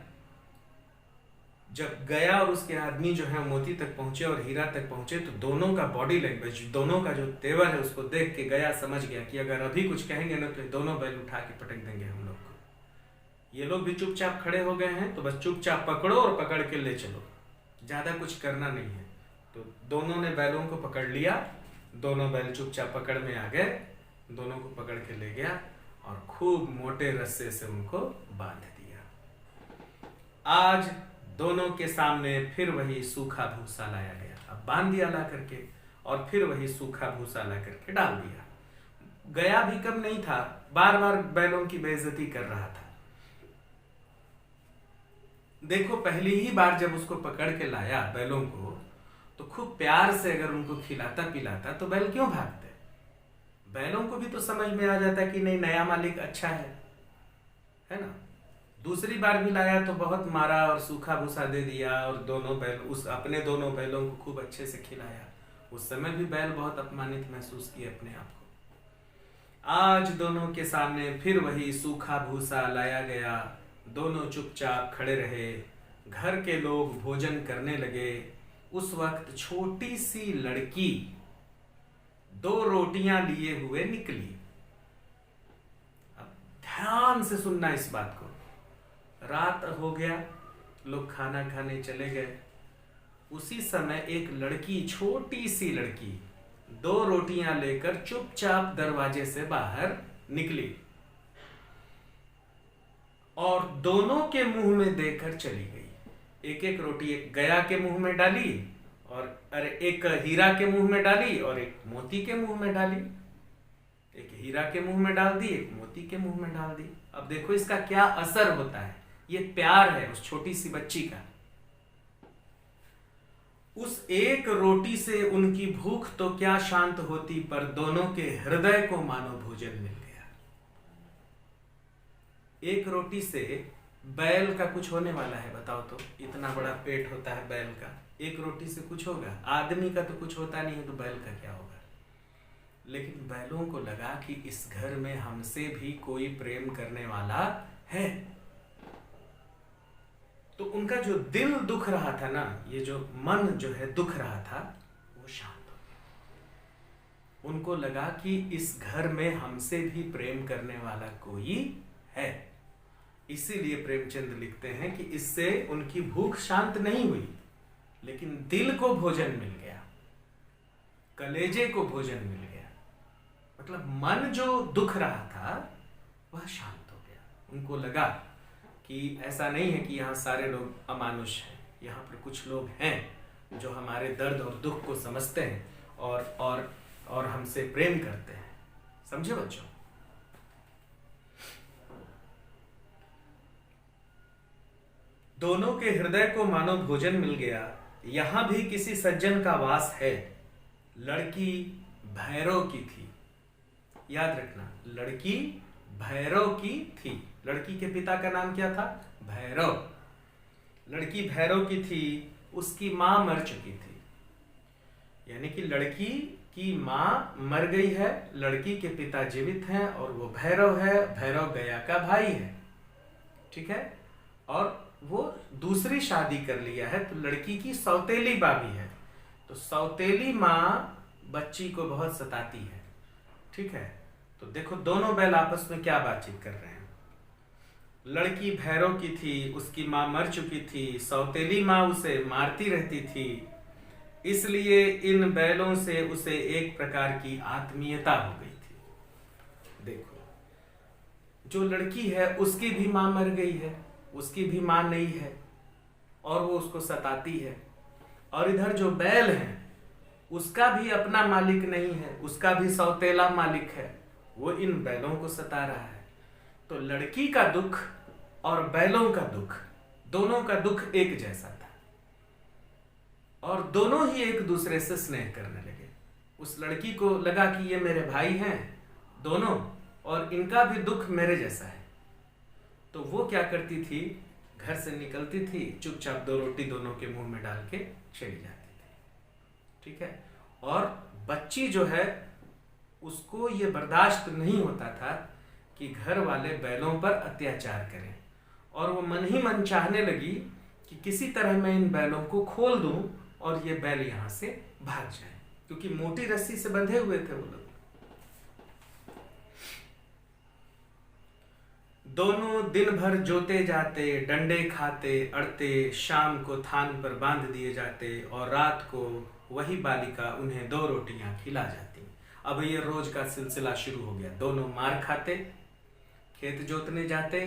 जब गया और उसके आदमी जो है मोती तक पहुंचे और हीरा तक पहुंचे, तो दोनों का बॉडी लैंग्वेज, दोनों का जो तेवर है, उसको देख के गया समझ गया कि अगर अभी कुछ कहेंगे ना तो दोनों बैल उठा के पटक देंगे हम लोग को। ये लोग भी चुपचाप खड़े हो गए हैं, तो बस चुपचाप पकड़ो और पकड़ के ले चलो, ज्यादा कुछ करना नहीं है। तो दोनों ने बैलों को पकड़ लिया, दोनों बैल चुपचाप पकड़ में आ गए, दोनों को पकड़ के ले गया और खूब मोटे रस्से से उनको बांध दिया। आज दोनों के सामने फिर वही सूखा भूसा लाया गया। अब बांध दिया ला करके, और फिर वही सूखा भूसा ला करके डाल दिया। गया भी कम नहीं था, बार बार बैलों की बेइज्जती कर रहा था। देखो पहली ही बार जब उसको पकड़ के लाया बैलों को, तो खूब प्यार से अगर उनको खिलाता पिलाता तो बैल क्यों भागते। बैलों को भी तो समझ में आ जाता कि नहीं, नया मालिक अच्छा है ना। दूसरी बार भी लाया तो बहुत मारा और सूखा भूसा दे दिया और दोनों बैल उस अपने दोनों बैलों को खूब अच्छे से खिलाया। उस समय भी बैल बहुत अपमानित महसूस किए अपने आप को। आज दोनों के सामने फिर वही सूखा भूसा लाया गया। दोनों चुपचाप खड़े रहे। घर के लोग भोजन करने लगे। उस वक्त छोटी सी लड़की 2 रोटियां लिए हुए निकली। अब ध्यान से सुनना इस बात को। रात हो गया, लोग खाना खाने चले गए। उसी समय एक लड़की, छोटी सी लड़की 2 रोटियां लेकर चुपचाप दरवाजे से बाहर निकली और दोनों के मुंह में देकर चली गई। एक एक रोटी एक गया के मुंह में डाली और एक हीरा के मुंह में डाली और एक मोती के मुंह में डाली। एक हीरा के मुंह में डाल दी, एक मोती के मुंह में डाल दी। अब देखो इसका क्या असर होता है। ये प्यार है उस छोटी सी बच्ची का। उस एक रोटी से उनकी भूख तो क्या शांत होती, पर दोनों के हृदय को मानो भोजन मिल गया। एक रोटी से बैल का कुछ होने वाला है, बताओ तो। इतना बड़ा पेट होता है बैल का, एक रोटी से कुछ होगा? आदमी का तो कुछ होता नहीं है, तो बैल का क्या होगा? लेकिन बैलों को लगा कि इस घर में हमसे भी कोई प्रेम करने वाला है। तो उनका जो दिल दुख रहा था ना, ये जो मन जो है दुख रहा था, वो शांत हो गया। उनको लगा कि इस घर में हमसे भी प्रेम करने वाला कोई है। इसीलिए प्रेमचंद लिखते हैं कि इससे उनकी भूख शांत नहीं हुई, लेकिन दिल को भोजन मिल गया, कलेजे को भोजन मिल गया। मतलब मन जो दुख रहा था वह शांत हो गया। उनको लगा कि ऐसा नहीं है कि यहाँ सारे लोग अमानुष हैं, यहाँ पर कुछ लोग हैं जो हमारे दर्द और दुख को समझते हैं और हमसे प्रेम करते हैं। समझे बच्चों? दोनों के हृदय को मानो भोजन मिल गया। यहां भी किसी सज्जन का वास है। लड़की भैरव की थी। याद रखना, लड़की भैरव की थी। लड़की के पिता का नाम क्या था? भैरव। लड़की भैरव की थी। उसकी मां मर चुकी थी, यानी कि लड़की की मां मर गई है, लड़की के पिता जीवित हैं और वो भैरव है। भैरव गया का भाई है, ठीक है। और वो दूसरी शादी कर लिया है, तो लड़की की सौतेली मां भी है। तो सौतेली मां बच्ची को बहुत सताती है, ठीक है। तो देखो दोनों बैल आपस में क्या बातचीत कर रहे हैं। लड़की भैरव की थी, उसकी मां मर चुकी थी, सौतेली मां उसे मारती रहती थी, इसलिए इन बैलों से उसे एक प्रकार की आत्मीयता हो गई थी। देखो, जो लड़की है उसकी भी मां मर गई है, उसकी भी मां नहीं है और वो उसको सताती है। और इधर जो बैल है उसका भी अपना मालिक नहीं है, उसका भी सौतेला मालिक है, वो इन बैलों को सता रहा है। तो लड़की का दुख और बैलों का दुख, दोनों का दुख एक जैसा था और दोनों ही एक दूसरे से स्नेह करने लगे। उस लड़की को लगा कि ये मेरे भाई हैं दोनों और इनका भी दुख मेरे जैसा है। तो वो क्या करती थी, घर से निकलती थी, चुपचाप 2 रोटी दोनों के मुंह में डाल के चली जाती थी, ठीक है। और बच्ची जो है उसको ये बर्दाश्त नहीं होता था कि घर वाले बैलों पर अत्याचार करें, और वो मन ही मन चाहने लगी कि किसी तरह मैं इन बैलों को खोल दूं और ये बैल यहां से भाग जाए, क्योंकि मोटी रस्सी से बंधे हुए थे वो लोग। दोनों दिन भर जोते जाते, डंडे खाते, अड़ते, शाम को थान पर बांध दिए जाते और रात को वही बालिका उन्हें 2 रोटियां खिला जाती। अब ये रोज का सिलसिला शुरू हो गया। दोनों मार खाते, खेत जोतने जाते,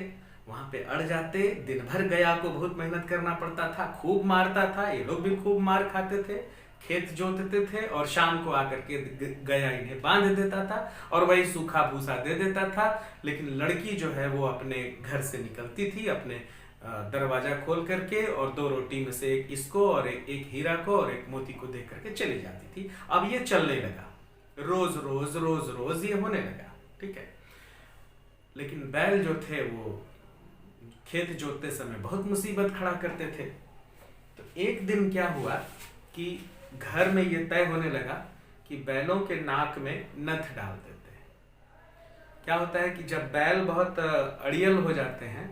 वहां पे अड़ जाते। दिन भर गया को बहुत मेहनत करना पड़ता था, खूब मारता था, ये लोग भी खूब मार खाते थे, खेत जोतते थे और शाम को आकर के गया इन्हें बांध देता था और वही सूखा भूसा दे देता था। लेकिन लड़की जो है वो अपने घर से निकलती थी, अपने दरवाजा खोल करके, और 2 रोटी में से एक इसको और एक हीरा को और एक मोती को दे करके चली जाती थी। अब ये चलने लगा, रोज रोज रोज रोज ये होने लगा, ठीक है। लेकिन बैल जो थे वो खेत जोतते समय बहुत मुसीबत खड़ा करते थे। तो एक दिन क्या हुआ कि घर में ये तय होने लगा कि बैलों के नाक में नथ डाल देते हैं। क्या होता है कि जब बैल बहुत अड़ियल हो जाते हैं,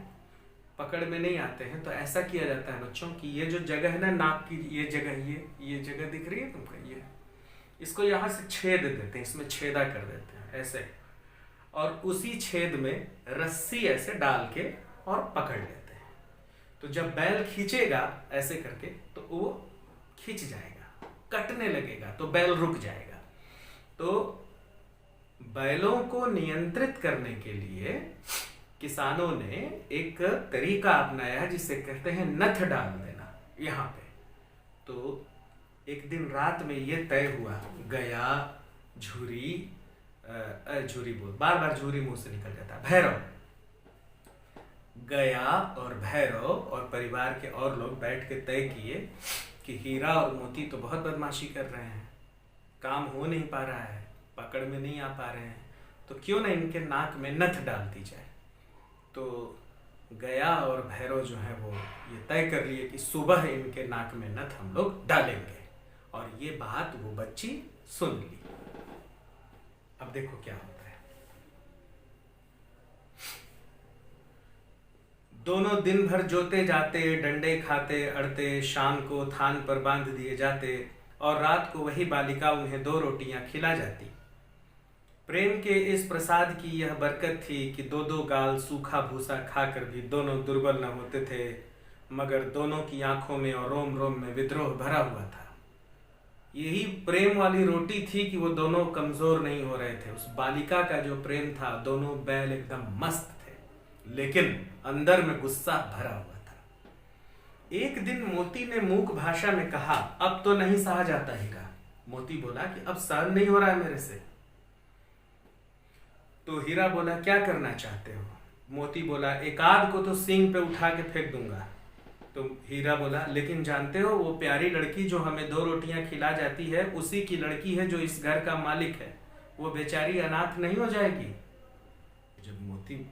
पकड़ में नहीं आते हैं, तो ऐसा किया जाता है बच्चों की ये जो जगह है ना नाक की, ये जगह, ये जगह दिख रही है तुमको, ये इसको यहाँ से छेद देते हैं, इसमें छेदा कर देते हैं ऐसे, और उसी छेद में रस्सी ऐसे डाल के और पकड़ लेते हैं। तो जब बैल खींचेगा ऐसे करके तो वो खींच जाएगा, कटने लगेगा तो बैल रुक जाएगा। तो बैलों को नियंत्रित करने के लिए किसानों ने एक तरीका अपनाया जिसे कहते हैं नथ डाल देना यहाँ पे। तो एक दिन रात में ये तय हुआ, गया, झूरी, झूरी बोल, बार बार झूरी मुंह से निकल जाता है, भैरव, गया और भैरव और परिवार के और लोग बैठ के तय किए कि हीरा और मोती तो बहुत बदमाशी कर रहे हैं, काम हो नहीं पा रहा है, पकड़ में नहीं आ पा रहे हैं, तो क्यों ना इनके नाक में नथ डाल दी जाए। तो गया और भैरव जो है वो ये तय कर लिए कि सुबह इनके नाक में नथ हम लोग डालेंगे, और ये बात वो बच्ची सुन ली। अब देखो क्या होता है। दोनों दिन भर जोते जाते, डंडे खाते अड़ते, शाम को थान पर बांध दिए जाते और रात को वही बालिका उन्हें 2 रोटियां खिला जाती। प्रेम के इस प्रसाद की यह बरकत थी कि 2-2 गाल सूखा भूसा खाकर भी दोनों दुर्बल न होते थे, मगर दोनों की आंखों में और रोम रोम में विद्रोह भरा हुआ था। यही प्रेम वाली रोटी थी कि वो दोनों कमजोर नहीं हो रहे थे। उस बालिका का जो प्रेम था, दोनों बैल एकदम मस्त थे, लेकिन अंदर में गुस्सा भरा हुआ था। एक दिन मोती ने मूक भाषा में कहा, अब तो नहीं सहा जाता हीरा। मोती बोला कि अब सहन नहीं हो रहा है मेरे से। तो हीरा बोला, क्या करना चाहते हो? मोती बोला, एक आध को तो सींग पे उठा के फेंक दूंगा। तो हीरा बोला, लेकिन जानते हो वो प्यारी लड़की जो हमें 2 रोटियां खिला जाती है, उसी की लड़की है जो इस घर का मालिक है, वो बेचारी अनाथ नहीं हो जाएगी। जब मोती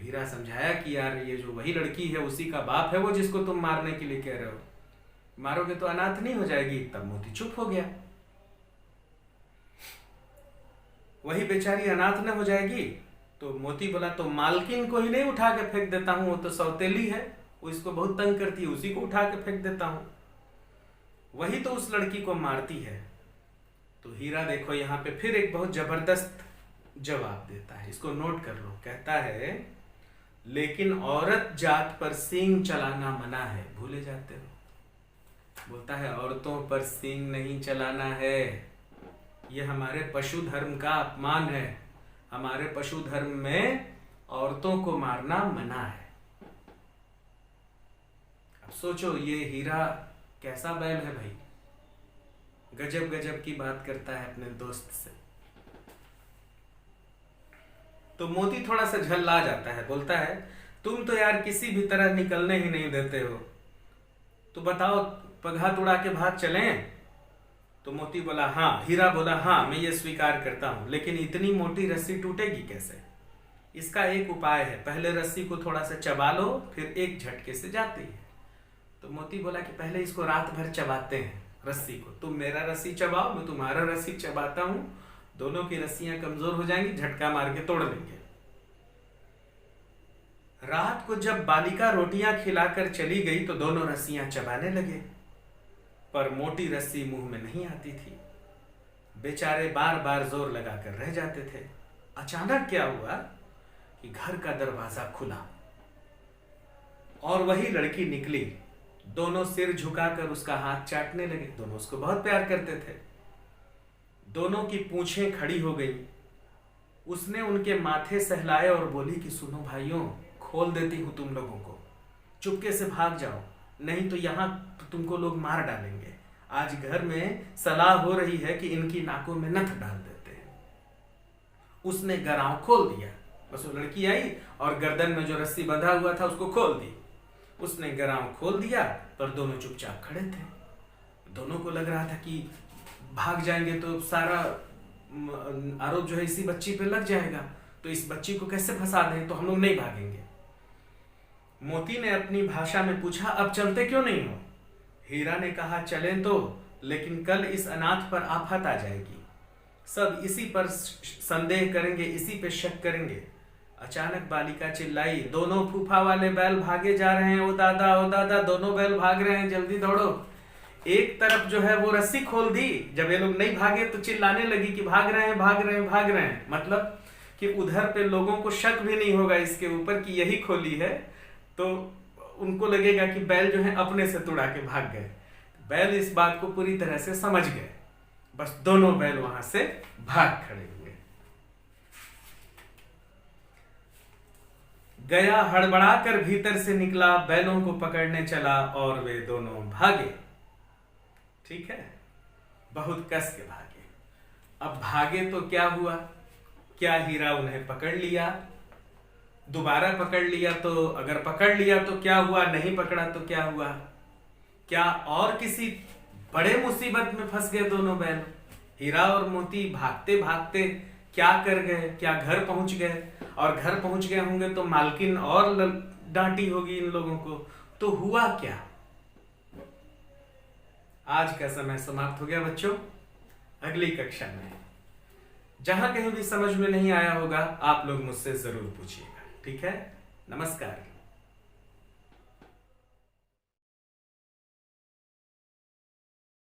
हीरा समझाया कि यार ये जो वही लड़की है उसी का बाप है वो जिसको तुम मारने के लिए कह रहे हो, मारोगे तो अनाथ नहीं हो जाएगी, तब मोती चुप हो गया। वही बेचारी अनाथ न हो जाएगी। तो मोती बोला, तो मालकिन को ही नहीं उठा के फेंक देता हूं, वो तो सौतेली है, वो इसको बहुत तंग करती है, उसी को उठा के फेंक देता हूं, वही तो उस लड़की को मारती है। तो हीरा देखो यहाँ पे फिर एक बहुत जबरदस्त जवाब देता है, इसको नोट कर लो। कहता है, लेकिन औरत जात पर सींग चलाना मना है। भूले जाते हो। बोलता है औरतों पर सींग नहीं चलाना है, ये हमारे पशु धर्म का अपमान है, हमारे पशु धर्म में औरतों को मारना मना है। अब सोचो ये हीरा कैसा बैल है भाई, गजब गजब की बात करता है अपने दोस्त से। तो मोती थोड़ा सा झल्ला जाता है, बोलता है, तुम तो यार किसी भी तरह निकलने ही नहीं देते हो, तो बताओ पगहा उड़ा के भाग चलें? तो मोती बोला हाँ, हीरा बोला हाँ, मैं ये स्वीकार करता हूं, लेकिन इतनी मोटी रस्सी टूटेगी कैसे? इसका एक उपाय है, पहले रस्सी को थोड़ा सा चबा लो, फिर एक झटके से जाती है। तो मोती बोला कि पहले इसको रात भर चबाते हैं रस्सी को, तुम मेरा रस्सी चबाओ, मैं तुम्हारा रस्सी चबाता हूं, दोनों की रस्सियां कमजोर हो जाएंगी, झटका मार के तोड़ लेंगे। रात को जब बालिका रोटियां खिलाकर चली गई तो दोनों रस्सियां चबाने लगे, पर मोटी रस्सी मुंह में नहीं आती थी। बेचारे बार बार जोर लगाकर रह जाते थे। अचानक क्या हुआ कि घर का दरवाजा खुला और वही लड़की निकली। दोनों सिर झुकाकर उसका हाथ चाटने लगे, दोनों उसको बहुत प्यार करते थे। दोनों की पूंछें खड़ी हो गई। उसने उनके माथे सहलाए और बोली कि सुनो भाइयों, खोल देती हूं तुम लोगों को, चुपके से भाग जाओ, नहीं तो यहां तुमको लोग मार डालेंगे। आज घर में सलाह हो रही है कि इनकी नाकों में नथ डाल देते हैं। उसने गराव खोल दिया, बस वो लड़की आई और गर्दन में जो रस्सी बंधा हुआ था उसको खोल दी। उसने गराव खोल दिया, पर दोनों चुपचाप खड़े थे। दोनों को लग रहा था कि भाग जाएंगे तो सारा आरोप जो है इसी बच्ची पे लग जाएगा, तो इस बच्ची को कैसे फंसा दें, तो हम लोग नहीं भागेंगे। मोती ने अपनी भाषा में पूछा, अब चलते क्यों नहीं हो? हीरा ने कहा, चलें तो, लेकिन कल इस अनाथ पर आफत आ जाएगी। सब इसी पर संदेह करेंगे, इसी पे शक करेंगे। अचानक बालिका चिल्लाई, दोनों फूफा वाले बैल भागे जा रहे हैं, ओ दादा, दोनों बैल भाग रहे हैं, जल्दी दौड़ो। एक तरफ जो है वो रस्सी खोल दी। जब ये लोग नहीं भागे तो चिल्लाने लगी कि भाग रहे हैं, भाग रहे हैं, भाग रहे हैं। मतलब कि उधर पे लोगों को शक भी नहीं होगा इसके ऊपर कि यही खोली है, तो उनको लगेगा कि बैल जो है अपने से तुड़ा के भाग गए। बैल इस बात को पूरी तरह से समझ गए, बस दोनों बैल वहां से भाग खड़े हुए। गया हड़बड़ा कर भीतर से निकला, बैलों को पकड़ने चला और वे दोनों भागे। ठीक है, बहुत कस के भागे। अब भागे तो क्या हुआ? क्या हीरा उन्हें पकड़ लिया? दोबारा पकड़ लिया तो, अगर पकड़ लिया तो क्या हुआ? नहीं पकड़ा तो क्या हुआ? क्या और किसी बड़े मुसीबत में फंस गए दोनों बैल? हीरा और मोती भागते भागते क्या कर गए? क्या घर पहुंच गए? और घर पहुंच गए होंगे तो मालकिन और डांटी होगी इन लोगों को। तो हुआ क्या? आज का समय समाप्त हो गया बच्चों। अगली कक्षा में जहां कहीं भी समझ में नहीं आया होगा, आप लोग मुझसे जरूर पूछिएगा। ठीक है, नमस्कार।